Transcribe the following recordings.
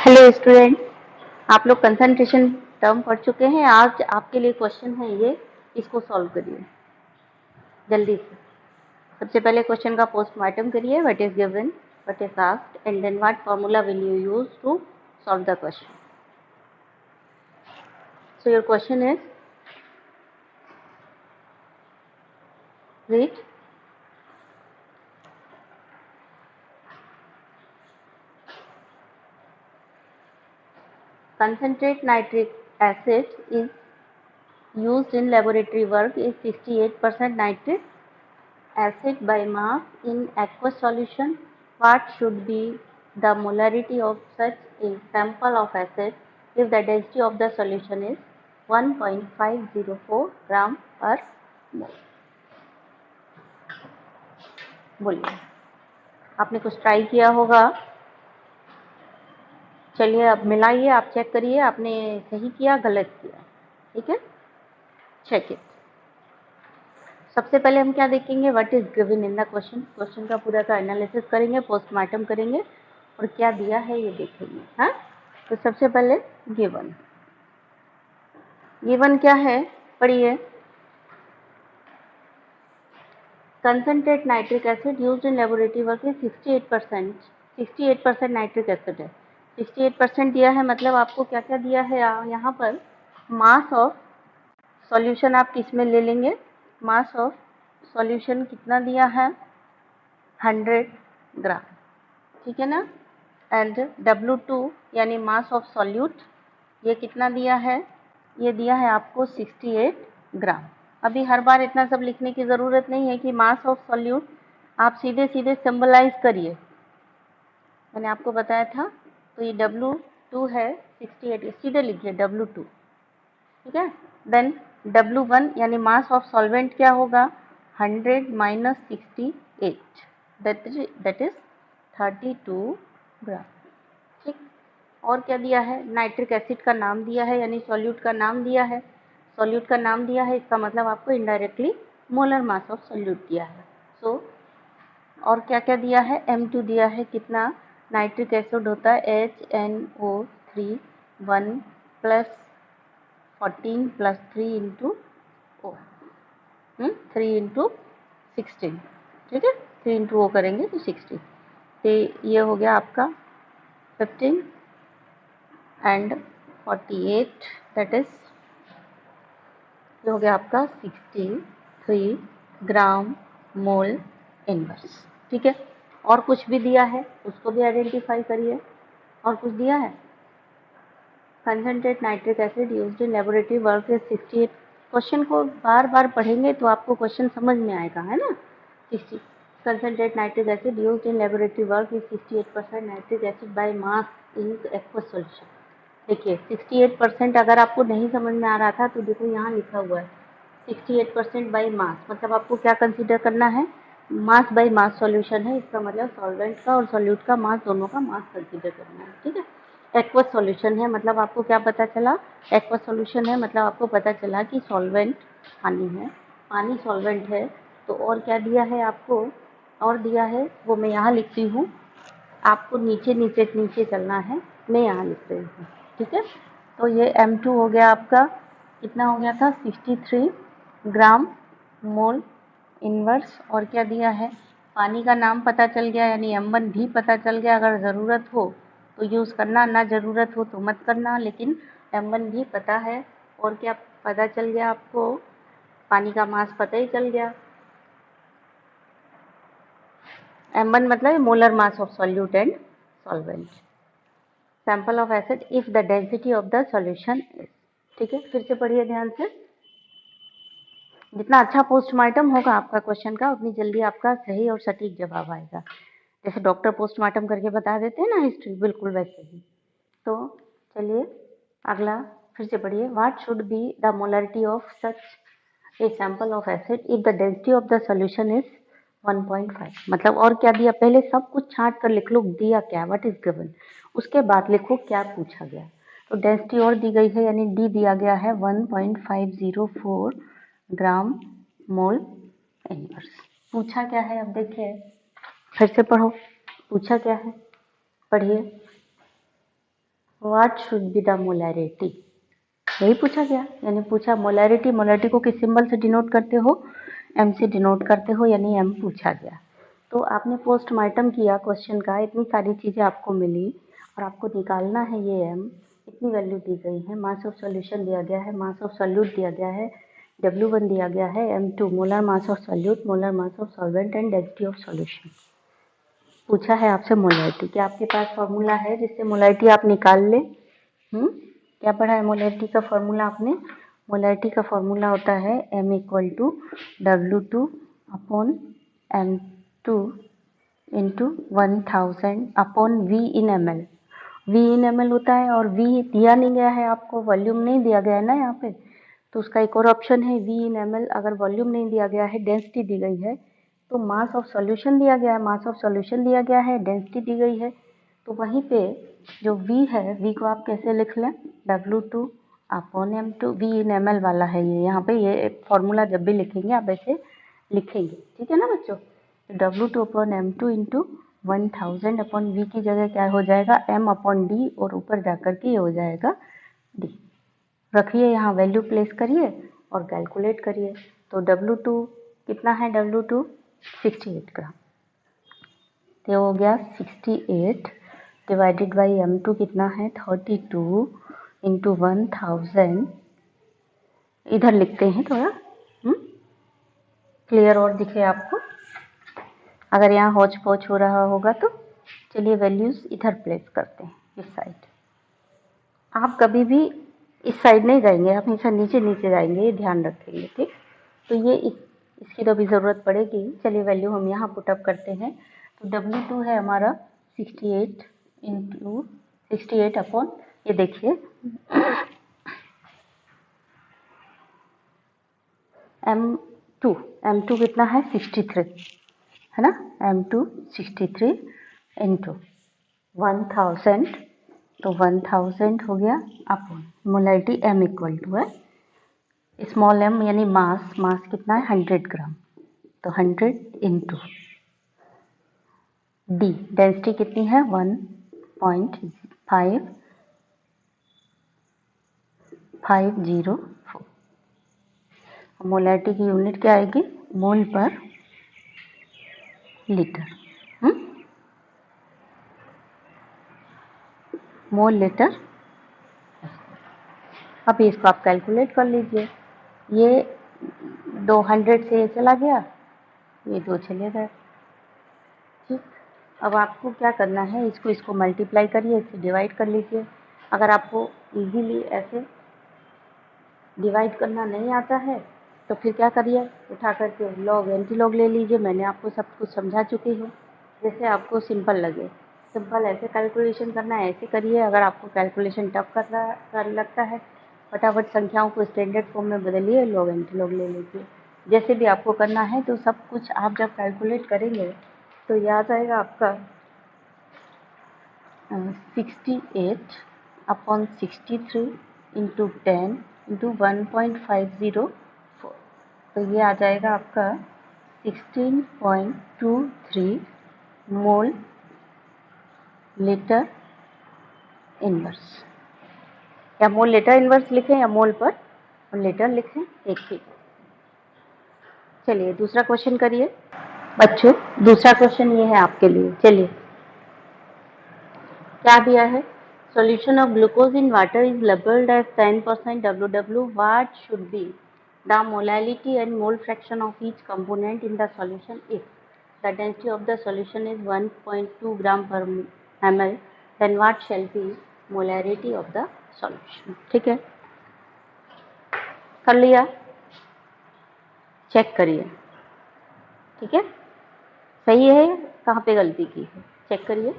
Hello student, आप लोग concentration term पढ़ चुके हैं। आज आपके लिए क्वेश्चन है ये, इसको सॉल्व करिए जल्दी से। सबसे पहले क्वेश्चन का पोस्टमार्टम करिए। What is given, what is asked and then what formula will you use to solve the question. So your question is, read. Concentrate nitric acid is used in laboratory work is 68% nitric acid by mass in aqueous solution. What should be the molarity of such a sample of acid if the density of the solution is 1.504 gram per mole? बोलिए, आपने कुछ try किया होगा। चलिए अब मिलाइए, आप check करिए आपने सही किया गलत किया। ठीक है, चेक इट। सबसे पहले हम क्या देखेंगे, what is given in the question. Question का पूरा का एनालिसिस करेंगे, पोस्टमार्टम करेंगे और क्या दिया है ये देखेंगे। हाँ, तो सबसे पहले गिवन क्या है, पढ़िए। Concentrate nitric acid used in laboratory work में 68% नाइट्रिक एसिड है। 68% दिया है, मतलब आपको क्या क्या दिया है यहाँ पर। मास ऑफ सॉल्यूशन आप किस में ले लेंगे, मास ऑफ सॉल्यूशन कितना दिया है, 100 ग्राम। ठीक है ना। एंड W2 यानी मास ऑफ सॉल्यूट, ये कितना दिया है, ये दिया है आपको 68 ग्राम। अभी हर बार इतना सब लिखने की ज़रूरत नहीं है कि मास ऑफ सॉल्यूट आप सीधे सीधे सिंबलाइज करिए, मैंने आपको बताया था। तो ये W2 है 68, सीधे लिखिए W2। ठीक है। देन W1 यानी मास ऑफ सॉल्वेंट क्या होगा, 100 माइनस 68, दैट इज 32 ग्राम। ठीक। और क्या दिया है, नाइट्रिक एसिड का नाम दिया है, यानी सॉल्यूट का नाम दिया है। सॉल्यूट का नाम दिया है, इसका मतलब आपको indirectly molar mass of solute दिया है। सो और क्या क्या दिया है, M2 दिया है। कितना, नाइट्रिक एसिड होता है HNO3 1 plus 14 plus 3 into O, 3 into 16। ठीक है, 3 इंटू O करेंगे तो 60। तो ये हो गया आपका 15 एंड 48, दैट इज ये हो गया आपका 63 ग्राम मोल इनवर्स। ठीक है। और कुछ भी दिया है उसको भी आइडेंटिफाई करिए। और कुछ दिया है, concentrate nitric acid used in laboratory work is 68। Question को बार बार पढ़ेंगे तो आपको क्वेश्चन समझ में आएगा, है ना। 60 concentrate nitric acid used in laboratory work is 68% nitric acid by mass in aqueous solution. देखिए 68%, अगर आपको नहीं समझ में आ रहा था तो देखो यहाँ लिखा हुआ है 68% बाई मास, मतलब आपको क्या कंसीडर करना है, मास बाई मास सॉल्यूशन है। इसका मतलब सॉल्वेंट का और सॉल्यूट का मास, दोनों का मास कंसीडर करना है। ठीक है। एक्वस सॉल्यूशन है, मतलब आपको क्या पता चला, एक्वस सॉल्यूशन है मतलब आपको पता चला कि सॉल्वेंट पानी है, पानी सॉल्वेंट है। तो और क्या दिया है आपको, और दिया है वो मैं यहाँ लिखती हूँ, आपको नीचे नीचे नीचे चलना है, मैं यहाँ लिख रही हूँ। ठीक है। तो ये M2 हो गया आपका, कितना हो गया था, 63 ग्राम मोल इनवर्स। और क्या दिया है, पानी का नाम पता चल गया, यानी M1 भी पता चल गया। अगर ज़रूरत हो तो यूज़ करना, ना ज़रूरत हो तो मत करना, लेकिन M1 भी पता है। और क्या पता चल गया आपको, पानी का मास पता ही चल गया। M1 मतलब molar mass of solute and solvent. Sample of acid if the density of the solution is. ठीक है, फिर से पढ़िए ध्यान से। जितना अच्छा पोस्टमार्टम होगा आपका क्वेश्चन का, उतनी जल्दी आपका सही और सटीक जवाब आएगा। जैसे डॉक्टर पोस्टमार्टम करके बता देते हैं ना हिस्ट्री, बिल्कुल वैसे ही। तो चलिए अगला फिर से पढ़िए। What should be the molarity of such A sample of acid if the density of the solution is 1.5। मतलब और क्या दिया, पहले सब कुछ छांट कर लिख लो दिया क्या, व्हाट इज गिवन, उसके बाद लिखो क्या पूछा गया। तो डेंसिटी और दी गई है, यानी डी दिया गया है 1.504 ग्राम मोल इनवर्स। पूछा क्या है, अब देखिए फिर से पढ़ो, पूछा क्या है, पढ़िए। What should be the molarity, यही पूछा गया। यानी पूछा मोलैरिटी, मोलैरिटी को किस सिंबल से डिनोट करते हो, एम से डिनोट करते हो, यानी एम पूछा गया। तो आपने पोस्टमार्टम किया क्वेश्चन का, इतनी सारी चीज़ें आपको मिली और आपको निकालना है ये एम। इतनी वैल्यू दी गई है, मास ऑफ सॉल्यूशन दिया गया है, मास ऑफ सॉल्यूट दिया गया है, W1 दिया गया है, M2 molar mass of solute, molar mass of solvent and density of solution. पूछा है आपसे मोलैरिटी, क्या आपके पास फॉर्मूला है जिससे मोलैरिटी आप निकाल ले? क्या पढ़ा है मोलैरिटी का फॉर्मूला आपने? मोलैरिटी का फॉर्मूला होता है M equal to W2 upon M2 into 1000 upon V in ml। V in ml होता है और V दिया नहीं गया है आपको, वॉल्यूम नहीं दिया गया है ना यहाँ पे, तो उसका एक और ऑप्शन है V इन ml। अगर वॉल्यूम नहीं दिया गया है, डेंसिटी दी गई है, तो मास ऑफ सॉल्यूशन दिया गया है, मास ऑफ सॉल्यूशन दिया गया है, डेंसिटी दी गई है, तो वहीं पे जो V है, V को आप कैसे लिख लें? W2 upon M2, V in ml वाला है ये, यहाँ पे ये फॉर्मूला जब भी लिखेंगे आप ऐसे लिखेंगे, ठीक है ना बच्चों? तो W2 upon M2 into 1000 upon V की जगह क्या हो जाएगा? M अपॉन D, और ऊपर जाकर के ये हो जाएगा D। रखिए यहाँ, वैल्यू प्लेस करिए और कैलकुलेट करिए। तो W2 कितना है? W2 68 ग्राम, तो हो गया 68 डिवाइडेड बाई M2 कितना है? 32 इंटू 1000। इधर लिखते हैं थोड़ा क्लियर और दिखे आपको, अगर यहाँ हौच पौच हो रहा होगा तो। चलिए वैल्यूज इधर प्लेस करते हैं, इस साइड। आप कभी भी इस साइड नहीं जाएंगे, आप हमेशा नीचे नीचे जाएंगे, ये ध्यान रखेंगे, ठीक? तो ये इसकी तो अभी ज़रूरत पड़ेगी। चलिए वैल्यू हम यहाँ पुटअप करते हैं। तो W2 है हमारा 68 इंटू 68 अपॉन, ये देखिए M2 कितना है? 63 है ना? M2 63 इंटू 1000, तो 1000 हो गया upon molarity M equal to है स्मॉल m यानी मास, मास कितना है? 100 ग्राम, तो 100 इंटू D, डेंसिटी कितनी है? 1.504। मोलैरिटी की यूनिट क्या आएगी? मोल पर लीटर। Mole litre. अब इसको आप कैलकुलेट कर लीजिए। ये 200 से ये चला गया, ये 2 चले गए, ठीक। अब आपको क्या करना है? इसको मल्टीप्लाई करिए, इससे डिवाइड कर लीजिए। अगर आपको इजीली ऐसे डिवाइड करना नहीं आता है तो फिर क्या करिए? उठा करके लॉग एंटी लॉग ले लीजिए। मैंने आपको सब कुछ समझा चुकी हूँ, जैसे आपको सिंपल लगे। सिंपल ऐसे कैलकुलेशन करना है, ऐसे करिए। अगर आपको कैलकुलेशन टफ कर लगता है, फटाफट संख्याओं को स्टैंडर्ड फॉर्म में बदलिए, लॉग एंटी लॉग ले लीजिए। जैसे भी आपको करना है, तो सब कुछ आप जब कैलकुलेट करेंगे तो ये आ जाएगा आपका 68 अपॉन 63 इंटू 10 इंटू 1.504, तो ये आ जाएगा आपका 16.23 मोल लीटर इनवर्स। या मोल लीटर इनवर्स लिखें या मोल पर लीटर लिखें, एक ही। चलिए दूसरा क्वेश्चन करिए बच्चों। दूसरा क्वेश्चन ये है आपके लिए। चलिए क्या दिया है? Solution of glucose in water is labeled as 10% WW. What should be the molality and mole fraction of each component in the solution if the density of the solution is 1.2 gram per ml? Then what shall be molarity of the solution? ठीक है, कर लिया? Check करिए, ठीक है, सही है, कहाँ पे गलती की है चेक करिए।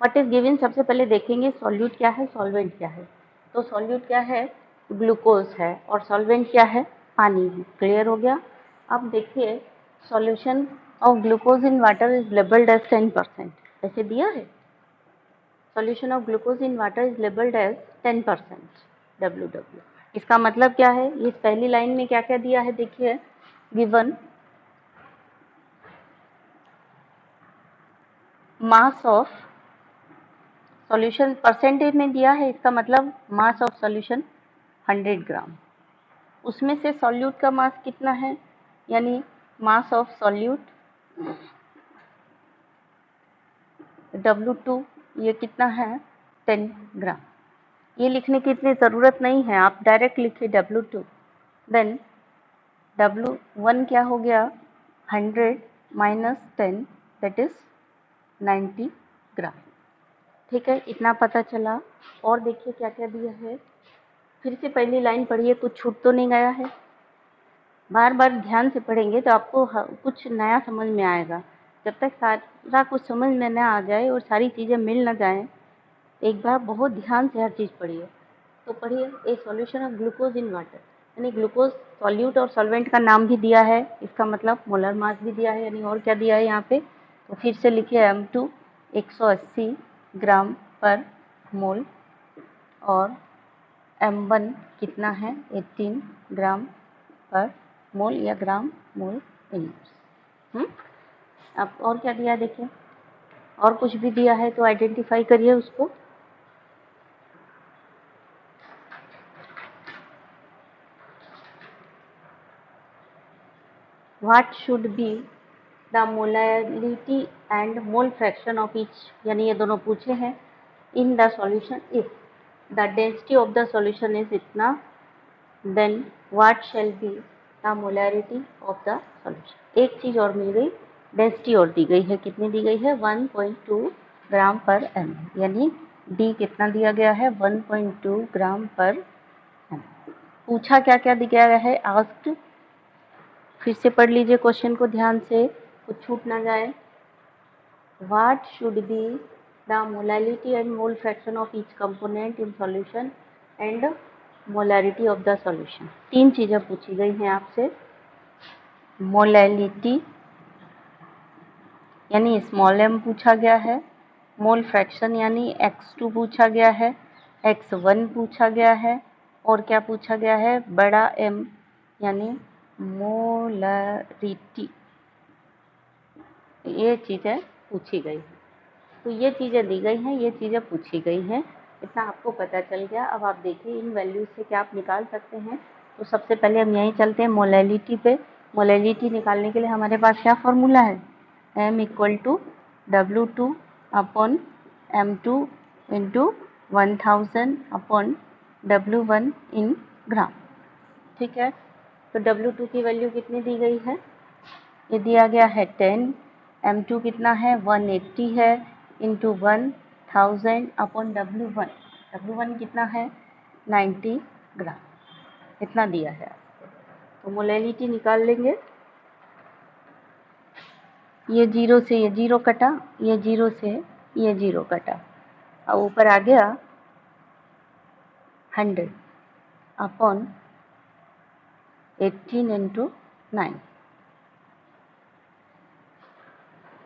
व्हाट इज गिवन, सबसे पहले देखेंगे सॉल्यूट क्या है, सॉल्वेंट क्या है। तो सॉल्यूट क्या है? ग्लूकोज है, और सॉल्वेंट क्या है? पानी है। क्लियर हो गया? अब देखिए, solution of glucose in water is labelled as 10%, ऐसे दिया है। Solution of glucose in water is labelled as 10% WW। इसका मतलब क्या है? इस पहली लाइन में क्या क्या दिया है देखिए, given mass of solution percentage में दिया है, इसका मतलब मास ऑफ सॉल्यूशन 100 ग्राम। उसमें से सॉल्यूट का मास कितना है, यानी मास ऑफ सॉल्यूट W2 ये कितना है 10 ग्राम। ये लिखने की इतनी ज़रूरत नहीं है, आप डायरेक्ट लिखिए W2, देन W1 क्या हो गया 100 माइनस 10 दैट इज 90 ग्राम। ठीक है, इतना पता चला। और देखिए क्या क्या दिया है, फिर से पहली लाइन पढ़िए, कुछ छूट तो नहीं गया है। बार बार ध्यान से पढ़ेंगे तो आपको कुछ नया समझ में आएगा। जब तक सारा कुछ समझ में ना आ जाए और सारी चीज़ें मिल ना जाएं, एक बार बहुत ध्यान से हर चीज़ पढ़िए। तो पढ़िए, ए solution of glucose in water, यानी ग्लूकोज सॉल्यूट और सॉल्वेंट का नाम भी दिया है, इसका मतलब मोलर मास भी दिया है, यानी और क्या दिया है यहाँ पे। तो फिर से लिखिए M2 180 ग्राम पर मोल और M1 कितना है 18 ग्राम पर मोल या ग्राम मोल इनवर्स। अब और क्या दिया है देखिए, और कुछ भी दिया है तो आइडेंटिफाई करिए उसको। What should be the molality and mole fraction of each, यानी ये दोनों पूछे हैं, in the solution if the density of the solution is इतना, then what shall be the molarity of the solution। एक चीज और मिल गई, डेंसिटी और दी गई है, कितनी दी गई है 1.2 ग्राम पर एम, यानी डी कितना दिया गया है 1.2 ग्राम पर एम। पूछा क्या क्या दिया गया है, आस्क्ड, फिर से पढ़ लीजिए क्वेश्चन को ध्यान से, कुछ छूट ना जाए। What should be the molality and mole fraction of each component in solution and molarity of the solution। तीन चीजें पूछी गई हैं आपसे। मोलैलिटी यानी स्मॉल m पूछा गया है, मोल फ्रैक्शन यानी x2 पूछा गया है, x1 पूछा गया है, और क्या पूछा गया है बड़ा m यानी मोलरिटी, ये चीज़ें पूछी गई हैं। तो ये चीज़ें दी गई हैं, ये चीज़ें पूछी गई हैं, इतना आपको पता चल गया। अब आप देखिए इन वैल्यूज से क्या आप निकाल सकते हैं। तो सबसे पहले हम यहीं चलते हैं मोलैलिटी पे। मोलैलिटी निकालने के लिए हमारे पास क्या फॉर्मूला है, m equal to W2 upon M2 into 1000 upon W1 in gram. ठीक है, तो W2 की वैल्यू कितनी दी गई है, ये दिया गया है 10, M2 कितना है 180 है, इंटू 1000 अपॉन W1 कितना है 90 ग्राम, इतना दिया है। तो मोलैलिटी निकाल लेंगे, ये जीरो से ये जीरो कटा, ये जीरो से ये जीरो कटा, और ऊपर आ गया 100 अपॉन 18 इंटू 9।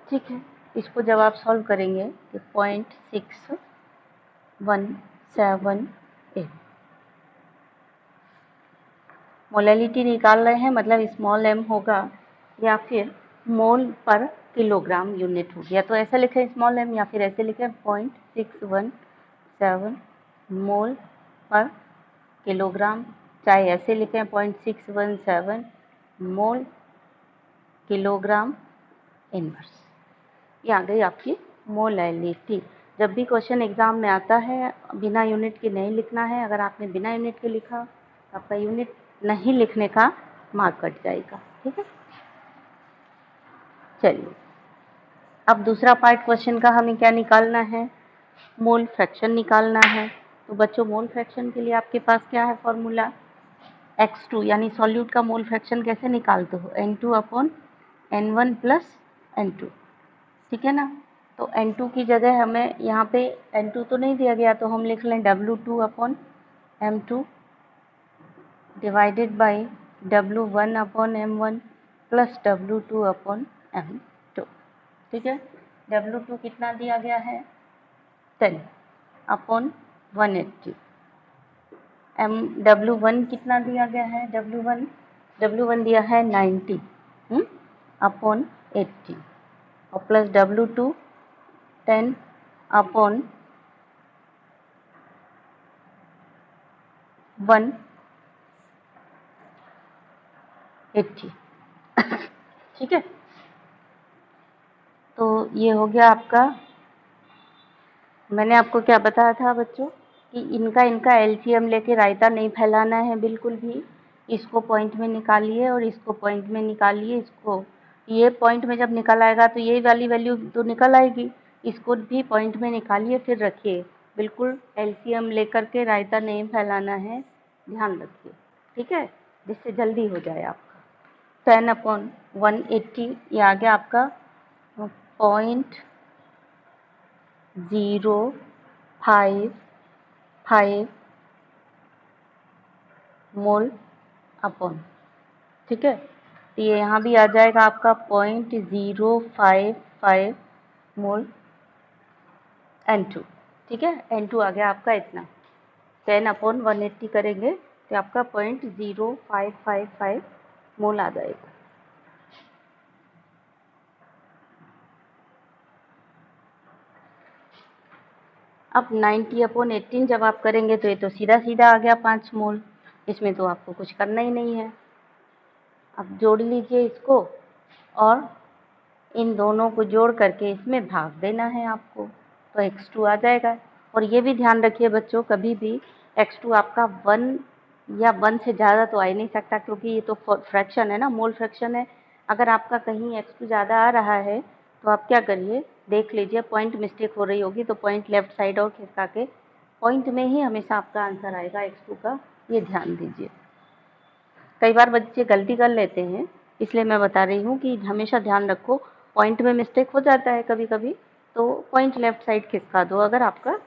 ठीक है, इसको जब आप सॉल्व करेंगे तो 0.6178 मोलैलिटी निकाल रहे हैं, मतलब स्मॉल m होगा या फिर मोल पर किलोग्राम यूनिट होगी, या तो ऐसे लिखें स्मॉल m या फिर ऐसे लिखें 0.617 मोल पर किलोग्राम, चाहे ऐसे लिखें 0.617 मोल किलोग्राम इनवर्स। ये आ गई आपकी मोलैलिटी। जब भी क्वेश्चन एग्जाम में आता है बिना यूनिट के नहीं लिखना है, अगर आपने बिना यूनिट के लिखा तो आपका यूनिट नहीं लिखने का मार्क कट जाएगा। ठीक है, चलिए अब दूसरा पार्ट क्वेश्चन का हमें क्या निकालना है, मोल फ्रैक्शन निकालना है। तो बच्चों मोल फ्रैक्शन के लिए आपके पास क्या है फॉर्मूला, x2 यानी सॉल्यूट का मोल फ्रैक्शन कैसे निकालते हो, N2 upon N1 plus N2। ठीक है ना, तो N2 की जगह हमें यहाँ पे N2 तो नहीं दिया गया, तो हम लिख लें W2 upon M2 divided by W1 upon M1 plus W2 upon M2। ठीक है, W2 कितना दिया गया है 10 अपॉन 180, W1 कितना दिया गया है, W1 दिया है 90 अपॉन 80 और प्लस W2 10 अपॉन 180। ठीक है, तो ये हो गया आपका। मैंने आपको क्या बताया था बच्चों कि इनका एलसीएम लेके रायता नहीं फैलाना है बिल्कुल भी। इसको पॉइंट में निकालिए और इसको पॉइंट में निकालिए। इसको ये पॉइंट में जब निकल आएगा तो ये वाली वैल्यू तो निकल आएगी, इसको भी पॉइंट में निकालिए फिर रखिए। बिल्कुल एलसीएम लेकर के रायता नहीं फैलाना है, ध्यान रखिए, ठीक है, जिससे जल्दी हो जाए आपका। 10/180 ये आ गया आपका 0.055 मोल अपॉन, ठीक है, तो ये यहाँ भी आ जाएगा आपका 0.055 मोल N2, ठीक है। N2 आ गया आपका इतना। 10/180 करेंगे तो आपका 0.0555 मोल आ जाएगा। अब 90/18 जब आप करेंगे तो ये तो सीधा सीधा आ गया 5 मोल, इसमें तो आपको कुछ करना ही नहीं है। अब जोड़ लीजिए इसको और इन दोनों को जोड़ करके इसमें भाग देना है आपको, तो x2 आ जाएगा। और ये भी ध्यान रखिए बच्चों, कभी भी x2 आपका 1 या 1 से ज़्यादा तो आ ही नहीं सकता, क्योंकि ये तो फ्रैक्शन है ना, मोल फ्रैक्शन है। अगर आपका कहीं x2 ज़्यादा आ रहा है तो आप क्या करिए, देख लीजिए पॉइंट मिस्टेक हो रही होगी तो पॉइंट लेफ्ट साइड और खिसका के पॉइंट में ही हमेशा आपका आंसर आएगा x2 का, ये ध्यान दीजिए। कई बार बच्चे गलती कर लेते हैं, इसलिए मैं बता रही हूँ कि हमेशा ध्यान रखो, पॉइंट में मिस्टेक हो जाता है कभी कभी, तो पॉइंट लेफ्ट साइड खिसका दो। अगर आपका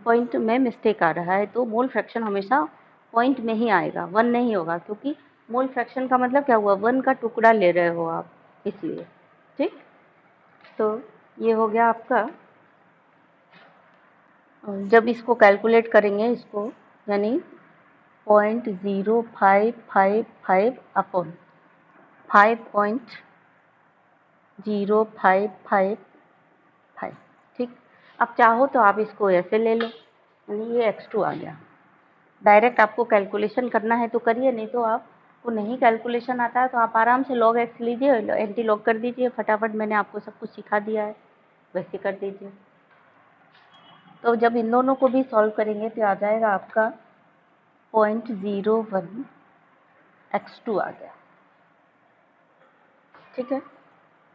पॉइंट में मिस्टेक आ रहा है तो मोल फ्रैक्शन हमेशा पॉइंट में ही आएगा, 1 नहीं होगा, क्योंकि मोल फ्रैक्शन का मतलब क्या हुआ, 1 का टुकड़ा ले रहे हो आप, इसलिए। ठीक, तो ये हो गया आपका। जब इसको कैलकुलेट करेंगे, इसको यानी 0.0555 अपॉन 5.0555, ठीक। अब चाहो तो आप इसको ऐसे ले लो, यानी ये x2 आ गया। डायरेक्ट आपको कैलकुलेशन करना है तो करिए, नहीं तो आपको नहीं कैलकुलेशन आता है तो आप आराम से log x लीजिए, एंटी लॉग कर दीजिए फटाफट। मैंने आपको सब कुछ सिखा दिया है, वैसे कर दीजिए। तो जब इन दोनों को भी सॉल्व करेंगे तो आ जाएगा आपका 0.01 x2 आ गया, ठीक है।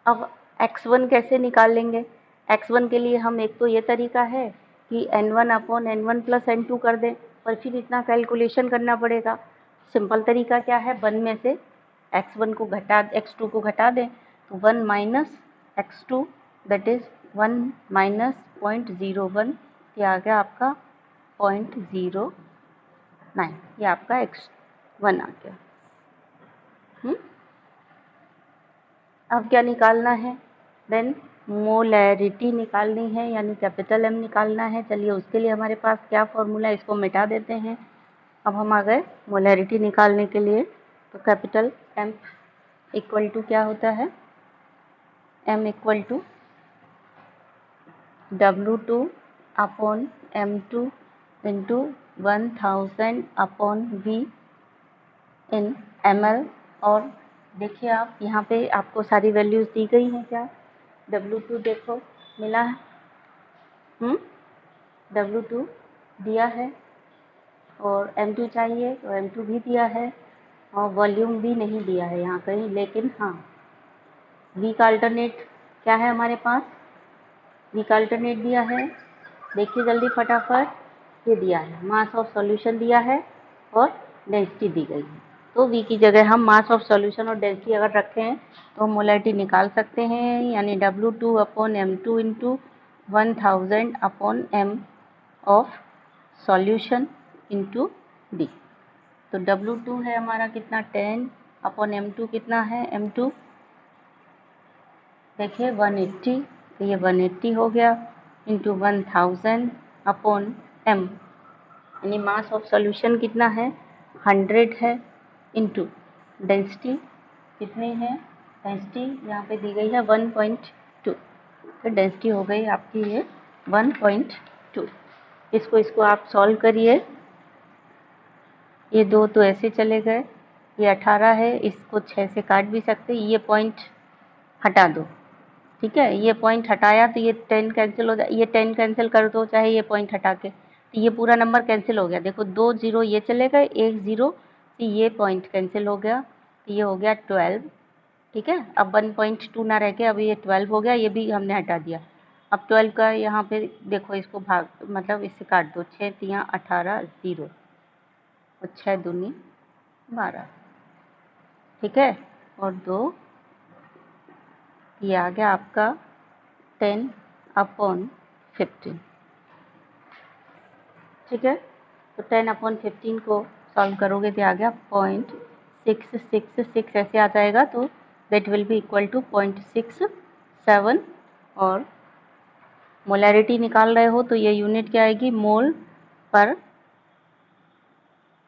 अब x1 कैसे निकाल लेंगे? x1 के लिए हम, एक तो ये तरीका है कि n1/n1 + n2 कर दें, पर फिर इतना कैलकुलेशन करना पड़ेगा। सिंपल तरीका क्या है, 1 में से x1 को घटा, x2 को घटा दें, तो 1 - x2 दैट इज 1 - 0.01, ये आ गया आपका 0.09, ये आपका x1 आ गया। अब क्या निकालना है, देन मोलैरिटी निकालनी है, यानी कैपिटल M निकालना है। चलिए उसके लिए हमारे पास क्या फॉर्मूला है, इसको मिटा देते हैं। अब हम आ गए मोलैरिटी निकालने के लिए, तो कैपिटल M इक्वल टू क्या होता है, M equal to W2/M2 into 1000/V in ml। और देखिए आप यहाँ पे आपको सारी वैल्यूज़ दी गई हैं क्या, W2 देखो मिला है, W2 दिया है, और M2 चाहिए तो M2 भी दिया है, और वॉल्यूम भी नहीं दिया है यहाँ कहीं, लेकिन हाँ V का अल्टरनेट क्या है हमारे पास, V का अल्टरनेट दिया है, देखिए जल्दी फटाफट, ये दिया है, मास ऑफ सॉल्यूशन दिया है और डेंसिटी दी गई है। तो V की जगह हम मास ऑफ सॉल्यूशन और डेंसिटी अगर रखें हैं तो हम मोलैरिटी निकाल सकते हैं, यानी W2/M2 into 1000/M of solution into D। तो W2 है हमारा कितना, 10/M2 कितना है, M2 देखिए 180, तो ये 180 हो गया, इंटू 1000/M, यानी मास ऑफ सॉल्यूशन कितना है, 100 है, इंटू डेंसिटी कितनी है, डेंसिटी यहाँ पे दी गई है 1.2, तो डेंसिटी हो गई आपकी ये 1.2। इसको आप सॉल्व करिए, ये 2 तो ऐसे चले गए, ये 18 है, इसको 6 से काट भी सकते, ये पॉइंट हटा दो, ठीक है। ये पॉइंट हटाया तो ये 10 कैंसिल हो जाए, ये 10 कैंसिल कर दो चाहे ये पॉइंट हटा के, तो ये पूरा नंबर कैंसिल हो गया। देखो 2 0 ये चले गए, 1 0, तो ये पॉइंट कैंसिल हो गया, तो ये हो गया 12, ठीक है। अब 1.2 ना रह के अब ये 12 हो गया, ये भी हमने हटा दिया। अब 12 का यहाँ पे देखो, इसको भाग मतलब इससे काट दो, 6 3 18 0 और 6 दूनी 12, ठीक है। और 2, ये आ गया आपका 10/15, ठीक है। तो 10/15 को सॉल्व करोगे तो आ गया 0.666 ऐसे आ जाएगा, तो that will be equal to 0.67। और मोलैरिटी निकाल रहे हो तो ये यूनिट क्या आएगी, मोल पर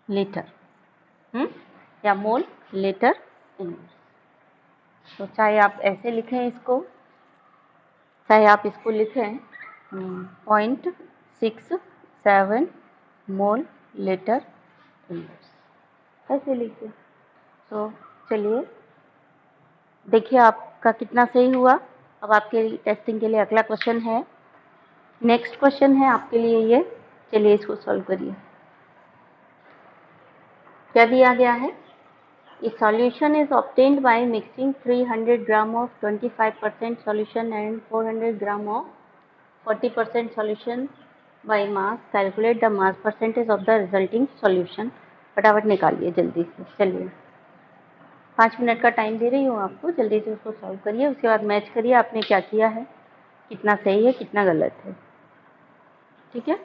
लीटर, या मोल लीटर इनवर्स। तो चाहे आप ऐसे लिखें इसको, चाहे आप इसको लिखें 0.67 मोल लीटर इनवर्स, ऐसे लिखिए। तो चलिए देखिए आपका कितना सही हुआ। अब आपके टेस्टिंग के लिए अगला क्वेश्चन है, नेक्स्ट क्वेश्चन है आपके लिए ये, चलिए इसको सॉल्व करिए। क्या दिया गया है, A solution is obtained by mixing 300 gram of 25% solution and 400 gram of 40% solution by mass. Calculate the mass percentage of the resulting solution. फटाफट निकालिए जल्दी से, चलिए 5 मिनट का टाइम दे रही हूँ आपको, जल्दी से उसको सॉल्व करिए, उसके बाद मैच करिए आपने क्या किया है, कितना सही है कितना गलत है, ठीक है।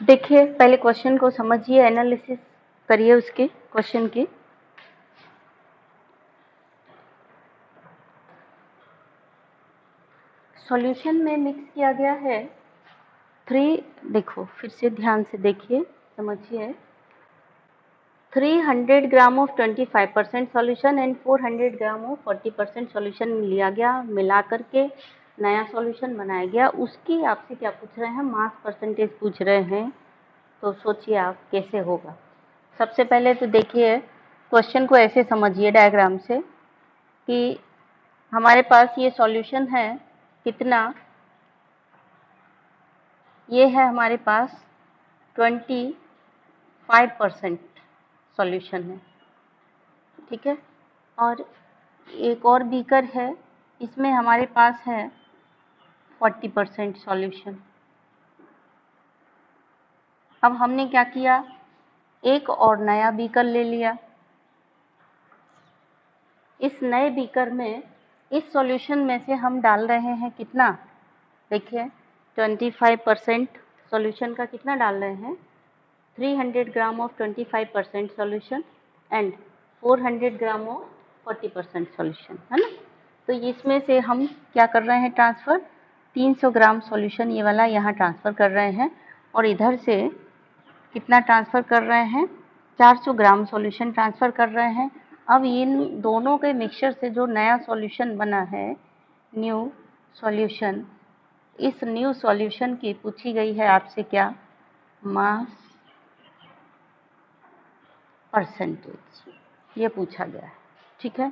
देखिए पहले क्वेश्चन को समझिए, एनालिसिस करिए उसके क्वेश्चन की। सॉल्यूशन में मिक्स किया गया है 3, देखो फिर से ध्यान से देखिए समझिए, 300 gram of 25% solution and 400 gram of 40% solution लिया गया, मिला करके नया सॉल्यूशन बनाया गया। उसकी आपसे क्या पूछ रहे हैं, मास परसेंटेज पूछ रहे हैं। तो सोचिए आप कैसे होगा। सबसे पहले तो देखिए क्वेश्चन को ऐसे समझिए डायग्राम से कि हमारे पास ये सॉल्यूशन है कितना, ये है हमारे पास 25% सॉल्यूशन है, ठीक है। और एक और बीकर है, इसमें हमारे पास है 40% सॉल्यूशन। अब हमने क्या किया, एक और नया बीकर ले लिया। इस नए बीकर में इस सॉल्यूशन में से हम डाल रहे हैं कितना, देखिए 25% सॉल्यूशन का कितना डाल रहे हैं, 300 gram of 25% solution and 400 gram of 40% solution, है ना। तो इसमें से हम क्या कर रहे हैं, ट्रांसफ़र 300 ग्राम सॉल्यूशन ये वाला यहाँ ट्रांसफ़र कर रहे हैं, और इधर से कितना ट्रांसफ़र कर रहे हैं, 400 ग्राम सॉल्यूशन ट्रांसफ़र कर रहे हैं। अब इन दोनों के मिक्सचर से जो नया सॉल्यूशन बना है, न्यू सॉल्यूशन, इस न्यू सॉल्यूशन की पूछी गई है आपसे क्या, मास परसेंटेज, ये पूछा गया है, ठीक है।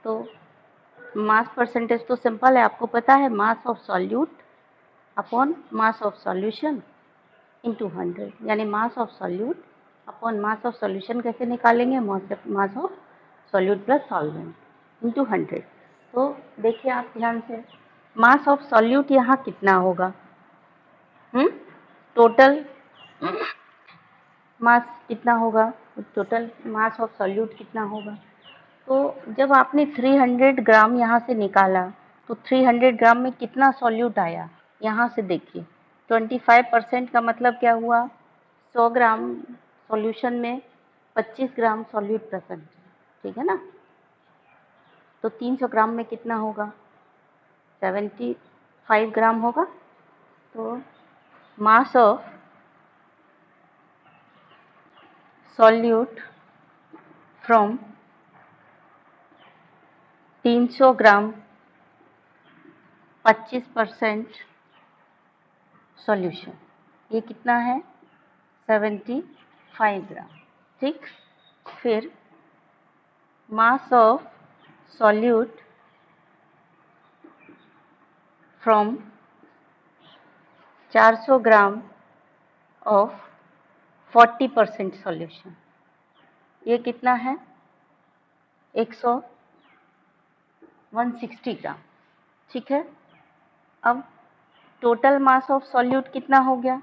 तो मास परसेंटेज तो सिंपल है, आपको पता है, मास of solute upon mass of solution into 100, यानी मास of solute upon mass of solution कैसे निकालेंगे, मास of solute plus solvent into 100। तो देखिए आप ध्यान से, मास ऑफ सॉल्यूट यहाँ कितना होगा, टोटल मास कितना होगा, टोटल मास ऑफ सॉल्यूट कितना होगा। तो जब आपने 300 ग्राम यहाँ से निकाला तो 300 ग्राम में कितना सॉल्यूट आया, यहाँ से देखिए 25% का मतलब क्या हुआ, 100 ग्राम सॉल्यूशन में 25 ग्राम सॉल्यूट प्रेजेंट, ठीक है ना। तो 300 ग्राम में कितना होगा, 75 ग्राम होगा। तो मास of solute from 300 gram 25% solution, ये कितना है 75 ग्राम। ठीक, फिर मास of solute from 400 gram of 40% solution, ये कितना है 160 ग्राम। ठीक है, अब टोटल मास ऑफ सॉल्यूट कितना हो गया,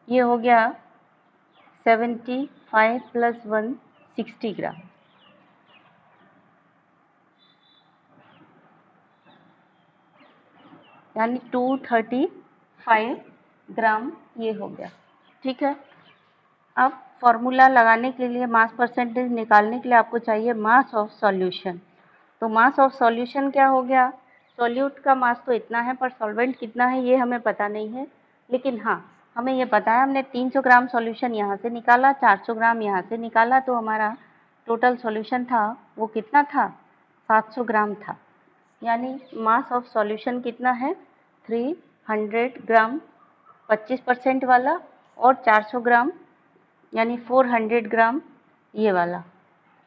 ये हो गया 75 + 1 60 ग्राम। यानी 235 ग्राम ये हो गया। ठीक है, अब फॉर्मूला लगाने के लिए, मास परसेंटेज निकालने के लिए आपको चाहिए मास ऑफ सॉल्यूशन। तो मास ऑफ सॉल्यूशन क्या हो गया, सॉल्यूट का मास तो इतना है पर सॉल्वेंट कितना है ये हमें पता नहीं है, लेकिन हाँ हमें ये पता है हमने 300 ग्राम सॉल्यूशन यहाँ से निकाला, 400 ग्राम यहाँ से निकाला, तो हमारा टोटल सॉल्यूशन था वो कितना था 700 ग्राम था। यानी मास ऑफ सॉल्यूशन कितना है 300 ग्राम 25% वाला और 400 ग्राम यानी 400 ग्राम ये वाला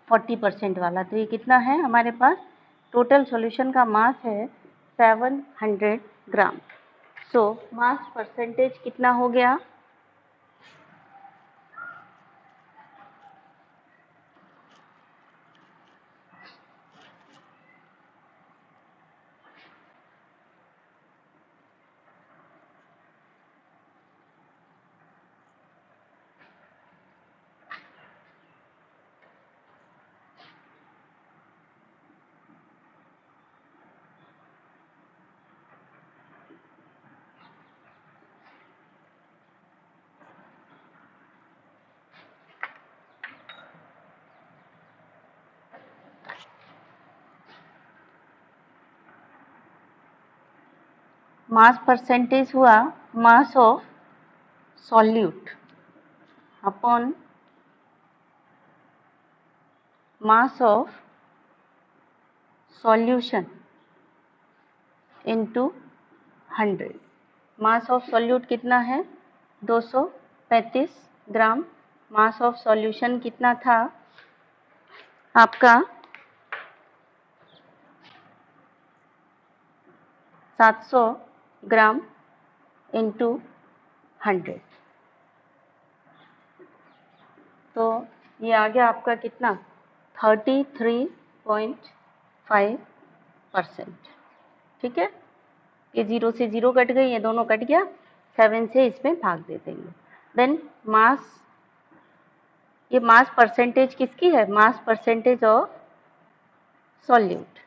40% वाला। तो ये कितना है हमारे पास टोटल सॉल्यूशन का मास है 700 ग्राम। सो मास परसेंटेज कितना हो गया, मास परसेंटेज हुआ मास of solute upon mass of solution into 100। Mass of solute कितना है 235 ग्राम, मास ऑफ सॉल्यूशन कितना था आपका 700 ग्राम इंटू 100। तो ये आ गया आपका कितना 33.5%। ठीक है, ये 0 से 0 कट गई, ये दोनों कट गया, 7 से इसमें भाग दे देंगे। देन मास, ये मास परसेंटेज किसकी है, mass percentage of solute.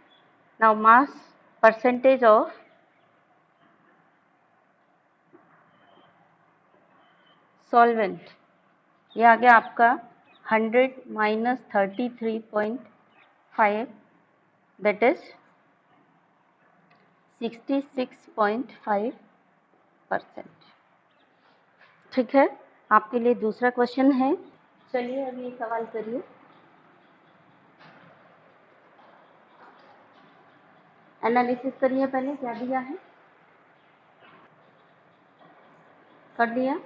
Now mass percentage of solvent, ये आ गया आपका 100 माइनस 33.5 दैट इज 66.5%। ठीक है, आपके लिए दूसरा क्वेश्चन है। चलिए अब ये सवाल करिए। एनालिसिस करिए, पहले क्या दिया है, कर दिया,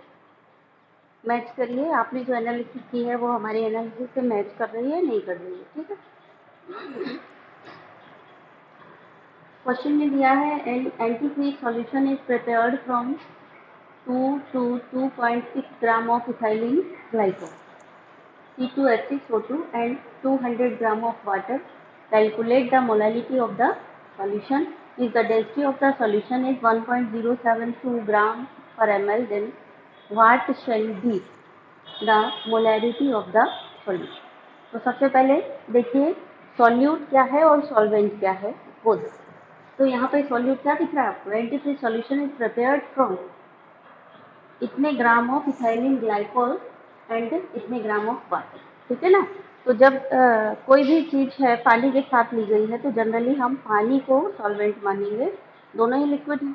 मैच करिए। आपने जो एनालिसिस की है वो हमारे एनालिसिस से मैच कर रही है नहीं कर रही है। ठीक है, क्वेश्चन में दिया है antifreeze solution is prepared from 2 to 2.6 gram of ethylene glycol C2H6O2 and 200 gram of water. Calculate the molality of the solution. If the density of the solution is 1.072 gram per ml, then what shall be the molarity of the solution? तो सबसे पहले देखिए solute क्या है और solvent क्या है वो। तो यहाँ पे सॉल्यूट क्या दिख रहा है आपको, antifreeze solution is prepared from इतने gram of ethylene glycol and इतने ग्राम ऑफ वाटर। ठीक है ना, तो जब कोई भी चीज़ है पानी के साथ ली गई है तो जनरली हम पानी को सॉल्वेंट मानेंगे, दोनों ही लिक्विड हैं।